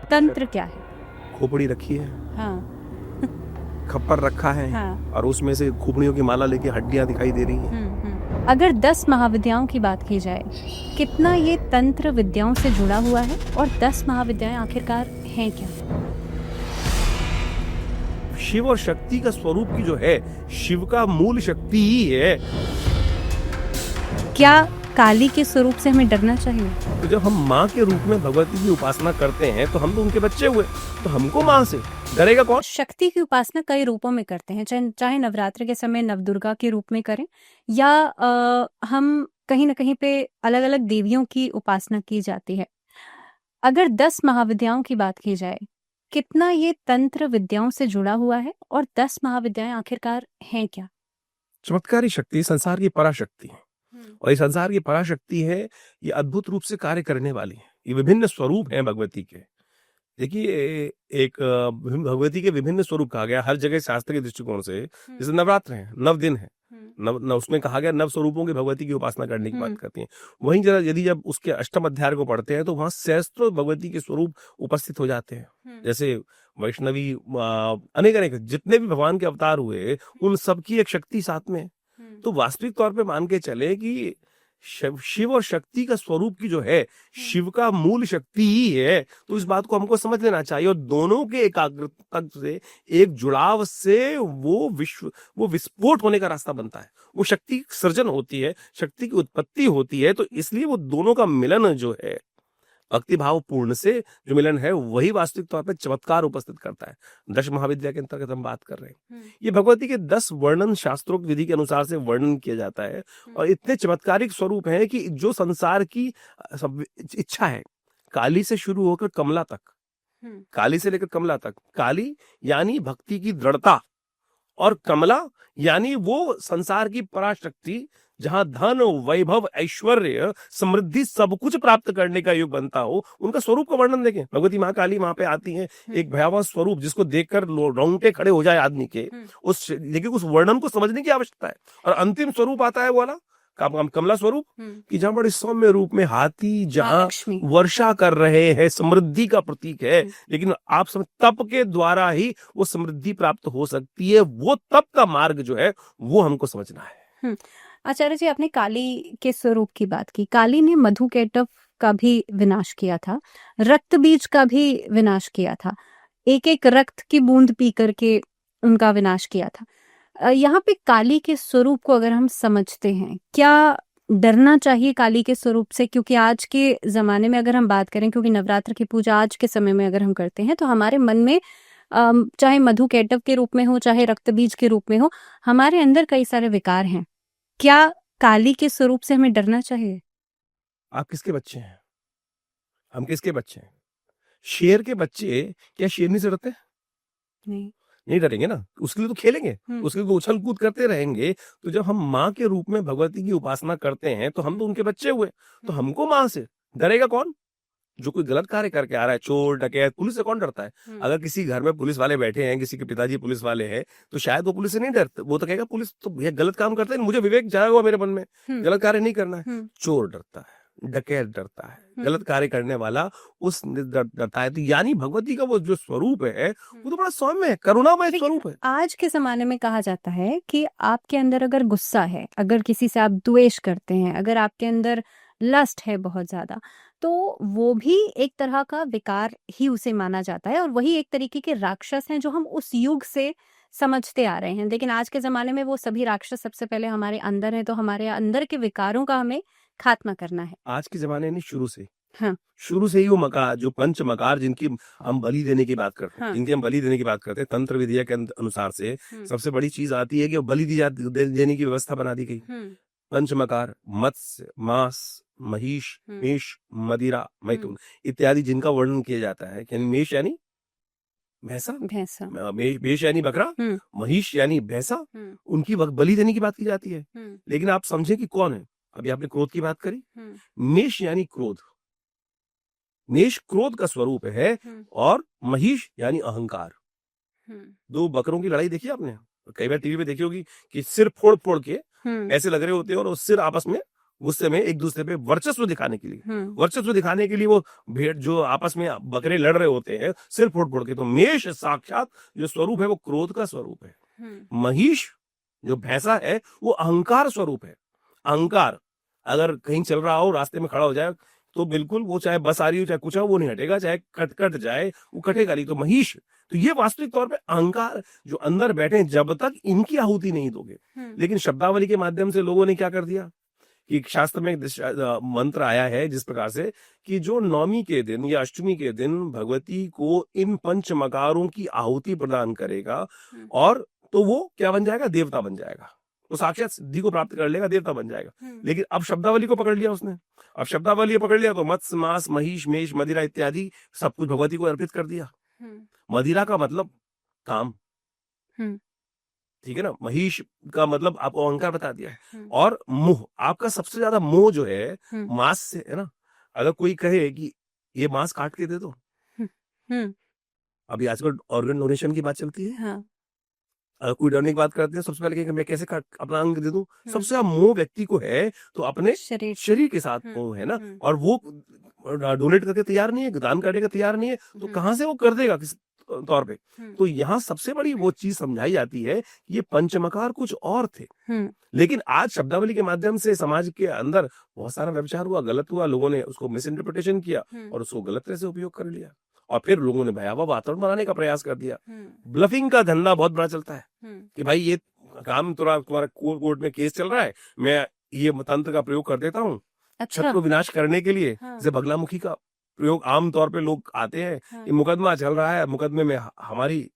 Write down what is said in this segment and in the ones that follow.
तंत्र क्या है? खोपड़ी रखी है, हाँ। खप्पर रखा है, हाँ। और उसमें से खोपड़ियों की माला लेके हड्डियां दिखाई दे रही हैं। अगर 10 महाविद्याओं की बात की जाए, कितना ये तंत्र विद्याओं से जुड़ा हुआ है और 10 महाविद्याएं आखिरकार हैं क्या? शिव और शक्ति का स्वरूप की जो है, शिव का मूल शक्ति ही है। क्या काली के स्वरूप से हमें डरना चाहिए? तो जब हम माँ के रूप में भगवती की उपासना करते हैं तो हम तो उनके बच्चे हुए, तो हमको माँ से डरेगा कौन? शक्ति की उपासना कई रूपों में करते हैं, चाहे नवरात्र के समय नवदुर्गा के रूप में करें या हम कहीं ना कहीं पे अलग अलग देवियों की उपासना की जाती है। अगर 10 महाविद्याओं की बात की जाए, कितना ये तंत्र विद्याओं से जुड़ा हुआ है और 10 महाविद्याएं आखिरकार हैं क्या? चमत्कारी शक्ति संसार की पराशक्ति है, और ये संसार की पराशक्ति है, ये अद्भुत रूप से कार्य करने वाली है। ये विभिन्न स्वरूप हैं भगवती के। देखिए, एक भगवती के विभिन्न स्वरूप कहा गया हर जगह शास्त्र के दृष्टिकोण से। जैसे नवरात्र है, 9 दिन है, उसमें कहा गया 9 स्वरूपों की भगवती की उपासना करने की बात करती है। वहीं जरा यदि जब उसके अष्टम अध्याय को पढ़ते हैं तो वहां सहस्त्रों भगवती के स्वरूप उपस्थित हो जाते हैं। जैसे वैष्णवी, अनेक अनेक जितने भी भगवान के अवतार हुए, उन सबकी एक शक्ति साथ में है। तो वास्तविक तौर पे मान के चले कि शिव और शक्ति का स्वरूप की जो है, शिव का मूल शक्ति ही है। तो इस बात को हमको समझ लेना चाहिए, और दोनों के एकाग्रता से, एक जुड़ाव से वो विस्फोट होने का रास्ता बनता है। वो शक्ति सृजन होती है, शक्ति की उत्पत्ति होती है। तो इसलिए वो दोनों का मिलन जो है, भक्ति भाव पूर्ण से जो मिलन है, वही वास्तविक तौर पे चमत्कार उपस्थित करता है। 10 महाविद्या के अंतर्गत हम बात कर रहे हैं। ये भगवती के 10 वर्णन शास्त्रों की विधि के अनुसार से वर्णन किया जाता है, और इतने चमत्कारिक स्वरूप हैं कि जो संसार की सब इच्छा है, काली से शुरू होकर कमला तक, काली से लेकर कमला तक, काली यानी भक्ति की दृढ़ता, और कमला यानी वो संसार की पराशक्ति, जहां धन, वैभव, ऐश्वर्य, समृद्धि सब कुछ प्राप्त करने का योग बनता हो, उनका स्वरूप का वर्णन देखें। भगवती माँ काली वहां पे आती हैं, एक भयावह स्वरूप जिसको देखकर रोंगटे खड़े हो जाए आदमी के। देखिए, उस वर्णन को समझने की आवश्यकता है। और अंतिम स्वरूप आता है वाला कमला स्वरूप, कि जहां बड़े सौम्य रूप में हाथी जहां वर्षा कर रहे हैं, समृद्धि का प्रतीक है। लेकिन आप समझ, तप के द्वारा ही वो समृद्धि प्राप्त हो सकती है। वो तप का मार्ग जो है, वो हमको समझना है। आचार्य जी, आपने काली के स्वरूप की बात की। काली ने मधुकैटभ का भी विनाश किया था, रक्त बीज का भी विनाश किया था, एक एक रक्त की बूंद पी करके उनका विनाश किया था। यहाँ पे काली के स्वरूप को अगर हम समझते हैं, क्या डरना चाहिए काली के स्वरूप से? क्योंकि आज के जमाने में अगर हम बात करें, क्योंकि नवरात्र की पूजा आज के समय में अगर हम करते हैं, तो हमारे मन में चाहे मधुकैटभ के रूप में हो, चाहे रक्त बीज के रूप में हो, हमारे अंदर कई सारे विकार हैं। क्या काली के स्वरूप से हमें डरना चाहिए? आप किसके बच्चे हैं? हम किसके बच्चे हैं? शेर के बच्चे क्या शेरनी से डरते हैं? नहीं डरेंगे ना, उसके लिए तो खेलेंगे, उसके लिए तो उछल कूद करते रहेंगे। तो जब हम माँ के रूप में भगवती की उपासना करते हैं, तो हम तो उनके बच्चे हुए, तो हमको माँ से डरेगा कौन? जो कोई गलत कार्य करके आ रहा है, चोर डकैत, पुलिस से कौन डरता है? अगर किसी घर में पुलिस वाले बैठे हैं, किसी के पिताजी पुलिस वाले हैं, तो शायद वो पुलिस से नहीं डरते। वो तो कहेगा पुलिस तो भैया गलत काम करते हैं, मुझे विवेक जागा हुआ मेरे मन में, गलत कार्य नहीं करना है। चोर डरता है, डकैत डरता है, गलत कार्य करने वाला उस डरता है। तो यानी भगवती का वो जो स्वरूप है, वो तो बड़ा सौम्य है, करुणामय स्वरूप है। आज के जमाने में कहा जाता है कि आपके अंदर अगर गुस्सा है, अगर किसी से आप द्वेष करते हैं, अगर आपके अंदर लस्ट है बहुत ज्यादा, तो वो भी एक तरह का विकार ही उसे माना जाता है, और वही एक तरीके के राक्षस हैं जो हम उस युग से समझते आ रहे हैं। लेकिन आज के जमाने में वो सभी राक्षस सबसे पहले हमारे अंदर है, तो हमारे अंदर के विकारों का हमें खात्मा करना है। आज के जमाने नहीं, शुरू से। हाँ। शुरू से ही वो मकार, जो पंच मकार जिनकी हम बलि देने की बात करते हैं, जिनकी हम बलि देने की बात करते हैं, तंत्र विद्या के अनुसार से सबसे बड़ी चीज आती है कि बलि देने की व्यवस्था बना दी गई। पंचमकार, मत्स्य, मांस, महिष, मेष, मदिरा, मैथुन इत्यादि जिनका वर्णन किया जाता है। यानी मेष यानी भैंसा, मेष यानी बकरा, महिष यानी भैंसा, उनकी बलि देने की बात की जाती है। लेकिन आप समझे कि कौन है? अभी आपने क्रोध की बात करी, मेष यानी क्रोध, मेष क्रोध का स्वरूप है, और महिष यानी अहंकार। दो बकरों की लड़ाई देखी आपने? कई बार टीवी पे देखी होगी कि सिर फोड़ फोड़ के ऐसे लग रहे होते हैं, और सिर आपस में गुस्से में एक दूसरे पे वर्चस्व दिखाने के लिए वो भेड़ जो आपस में बकरे लड़ रहे होते हैं सिर फोड़ के, तो मेष साक्षात जो स्वरूप है वो क्रोध का स्वरूप है। महिष जो भैंसा है वो अहंकार स्वरूप है। अहंकार अगर कहीं चल रहा हो, रास्ते में खड़ा हो जाए तो बिल्कुल वो चाहे बस आ रही हो चाहे कुछ हो वो नहीं हटेगा, चाहे कट जाए वो कटेगा नहीं। तो महिष, तो ये वास्तविक तौर पे अहंकार जो अंदर बैठे, जब तक इनकी आहुति नहीं दोगे। लेकिन शब्दावली के माध्यम से लोगों ने क्या कर दिया कि शास्त्र में एक मंत्र आया है जिस प्रकार से कि जो नवमी के दिन या अष्टमी के दिन भगवती को इन पंच मकारों की आहुति प्रदान करेगा और तो वो क्या बन जाएगा, देवता बन जाएगा, तो साक्षात सिद्धि को प्राप्त कर लेगा, देवता बन जाएगा। लेकिन अब शब्दावली को पकड़ लिया उसने, अब शब्दावली पकड़ लिया तो मत्स्य, मांस, महिष, मेष, मदिरा इत्यादि सब कुछ भगवती को अर्पित कर दिया। मदिरा का मतलब काम, ठीक है ना, महिष का मतलब आपको अहंकार बता दिया। और मोह, आपका सबसे ज्यादा मोह जो है मांस से है ना। अगर कोई कहे कि ये मांस काट के दे दो, अभी आजकल ऑर्गन डोनेशन की बात चलती है, हाँ। कोई डरने की बात करते हैं, सबसे पहले कहेंगे मैं कैसे अपना अंग दे दूं। सबसे ज्यादा मोह व्यक्ति को है तो अपने शरीर के साथ मोह है ना, और वो डोनेट करके तैयार नहीं है, दान करने का तैयार नहीं है, तो कहां से वो कर देगा किस तौर पे। तो यहाँ सबसे बड़ी वो चीज समझाई जाती है, ये पंचमकार कुछ और थे। लेकिन आज शब्दावली के माध्यम से समाज के अंदर बहुत सारा व्यभिचार हुआ, गलत हुआ, लोगों ने उसको मिस इंटरप्रिटेशन किया और उसको गलत तरह से उपयोग कर लिया, और फिर लोगों ने भयावह वातावरण बनाने का प्रयास कर दिया। ब्लफिंग का धंधा बहुत बड़ा चलता है कि भाई ये काम तुम्हारा कोर्ट में केस चल रहा है, मैं ये तंत्र का प्रयोग कर देता हूँ शत्रु विनाश करने के लिए। जैसे बगलामुखी का प्रयोग आमतौर पे लोग आते हैं, ये मुकदमा चल रहा है, मुकदमे में हमारी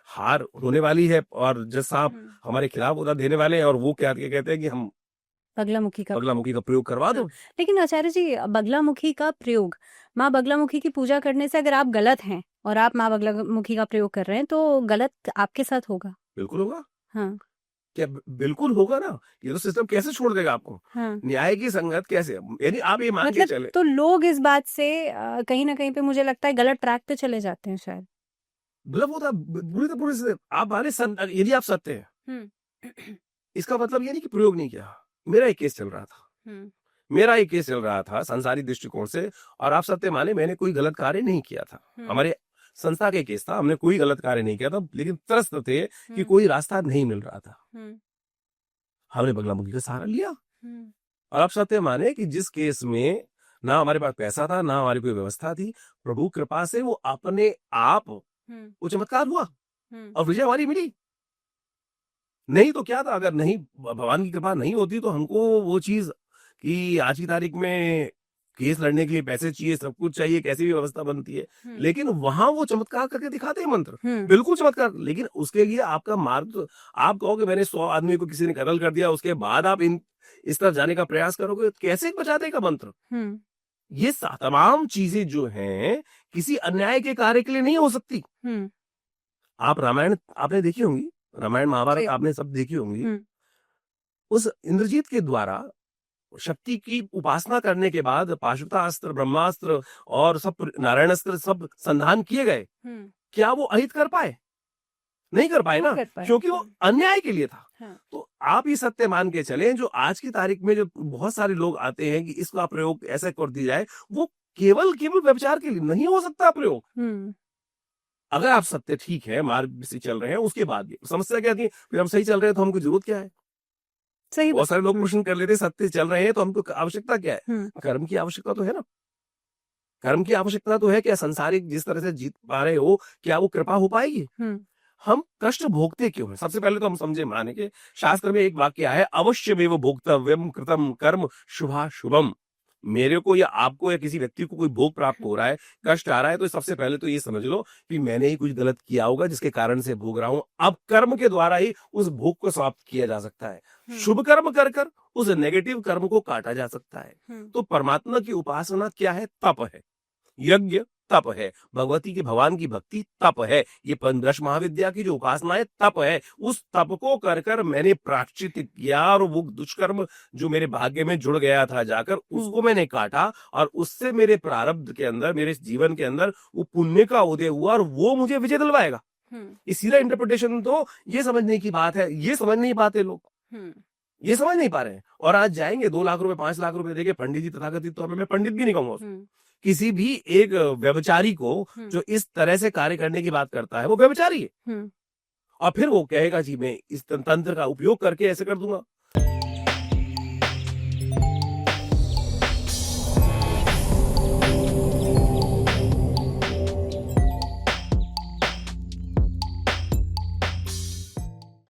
हार होने वाली है और जज साहब हमारे खिलाफ उधर देने वाले हैं, और वो क्या कहते हैं कि हम बगलामुखी का प्रयोग करवा दो। लेकिन आचार्य जी, बगलामुखी का प्रयोग, माँ बगलामुखी की पूजा करने से अगर आप गलत हैं और आप माँ बगलामुखी का प्रयोग कर रहे हैं तो गलत आपके साथ होगा? बिल्कुल होगा। हाँ। क्या बिल्कुल होगा ना, ये तो सिस्टम कैसे छोड़ देगा आपको। हाँ। न्याय की संगत कैसे, यानी आप ये मान के चले। तो लोग इस बात से कहीं ना कहीं पे मुझे लगता है गलत ट्रैक पे चले जाते हैं शायद। मतलब होता पूरी से आप यदि आप सत्य हैं, इसका मतलब ये नहीं कि प्रयोग नहीं किया। मेरा एक केस चल रहा था संसारी दृष्टिकोण से, और आप सत्य माने मैंने कोई गलत कार्य नहीं किया था। हमारे संस्था के केस था, हमने कोई गलत कार्य नहीं किया था, लेकिन त्रस्त थे कि कोई रास्ता नहीं मिल रहा था। हमने बगलामुखी का सहारा लिया, और आप सत्य माने कि जिस केस में ना हमारे पास पैसा था ना हमारी कोई व्यवस्था थी, प्रभु कृपा से वो अपने आप वो चमत्कार हुआ और विजय हमारी मिली। नहीं तो क्या था, अगर नहीं भगवान की कृपा नहीं होती तो हमको वो चीज कि आज की तारीख में केस लड़ने के लिए पैसे चाहिए, सब कुछ चाहिए, कैसी भी व्यवस्था बनती है, लेकिन वहां वो चमत्कार करके दिखाते हैं मंत्र, बिल्कुल चमत्कार। लेकिन उसके लिए आपका मार्ग, तो आप कहो कि मैंने 100 आदमी को किसी ने कत्ल कर दिया, उसके बाद आप इस तरफ जाने का प्रयास करोगे, कैसे बचा देगा मंत्र। ये तमाम चीजें जो हैं किसी अन्याय के कार्य के लिए नहीं हो सकती। आप रामायण आपने देखी होंगी, रामायण महाभारत आपने सब देखी होंगी। उस इंद्रजीत के द्वारा शक्ति की उपासना करने के बाद पाशुपतास्त्र, ब्रह्मास्त्र और सब नारायणास्त्र सब संधान किए गए, क्या वो अहित कर पाए? नहीं कर पाए ना, क्योंकि वो अन्याय के लिए था। तो आप ये सत्य मान के चले, जो आज की तारीख में जो बहुत सारे लोग आते हैं कि इसका प्रयोग ऐसा कर दिया जाए, वो केवल व्यभिचार के लिए नहीं हो सकता प्रयोग। अगर आप सत्य ठीक है मार्ग से चल रहे हैं, उसके बाद भी समस्या क्या थी, फिर हम सही चल रहे हैं तो हमको जरूरत क्या है? सही बहुत सारे लोग प्रश्न कर लेते, सत्य चल रहे हैं तो हमको आवश्यकता क्या है? कर्म की आवश्यकता तो है ना, कर्म की आवश्यकता तो है। क्या संसारिक जिस तरह से जीत पा रहे हो, क्या वो कृपा हो पाएगी? हम कष्ट भोगते क्यों हैं? सबसे पहले तो हम समझे माने के शास्त्र में एक वाक्य है, अवश्यमेव भोक्तव्यम कृतम कर्म शुभाशुभम। मेरे को या आपको या किसी व्यक्ति को कोई भोग प्राप्त हो रहा है, कष्ट आ रहा है, तो सबसे पहले तो ये समझ लो कि मैंने ही कुछ गलत किया होगा जिसके कारण से भोग रहा हूं। अब कर्म के द्वारा ही उस भोग को समाप्त किया जा सकता है। शुभ कर्म कर कर उस नेगेटिव कर्म को काटा जा सकता है। तो परमात्मा की उपासना क्या है? तप है, यज्ञ तप है, भगवती के भगवान की भक्ति तप है, ये 15 महाविद्या की जो उपासना है तप है। उस तप को कर कर मैंने प्रायश्चित किया, और वो दुष्कर्म जो मेरे भाग्य में जुड़ गया था जाकर उसको मैंने काटा, और उससे मेरे प्रारब्ध के अंदर, मेरे जीवन के अंदर वो पुण्य का उदय हुआ, और वो मुझे विजय दिलवाएगा। ये सीधा इंटरप्रिटेशन तो ये समझने की बात है, ये समझ नहीं पाते लोग। ये समझ नहीं पा रहे हैं। और आज जाएंगे 2 लाख रुपए 5 लाख रुपए देके पंडित जी तथाकथित तौर पे, मैं पंडित भी नहीं कहूंगा उसको, किसी भी एक व्यभिचारी को जो इस तरह से कार्य करने की बात करता है वो व्यभिचारी है। और फिर वो कहेगा जी मैं इस तंत्र का उपयोग करके ऐसे कर दूंगा।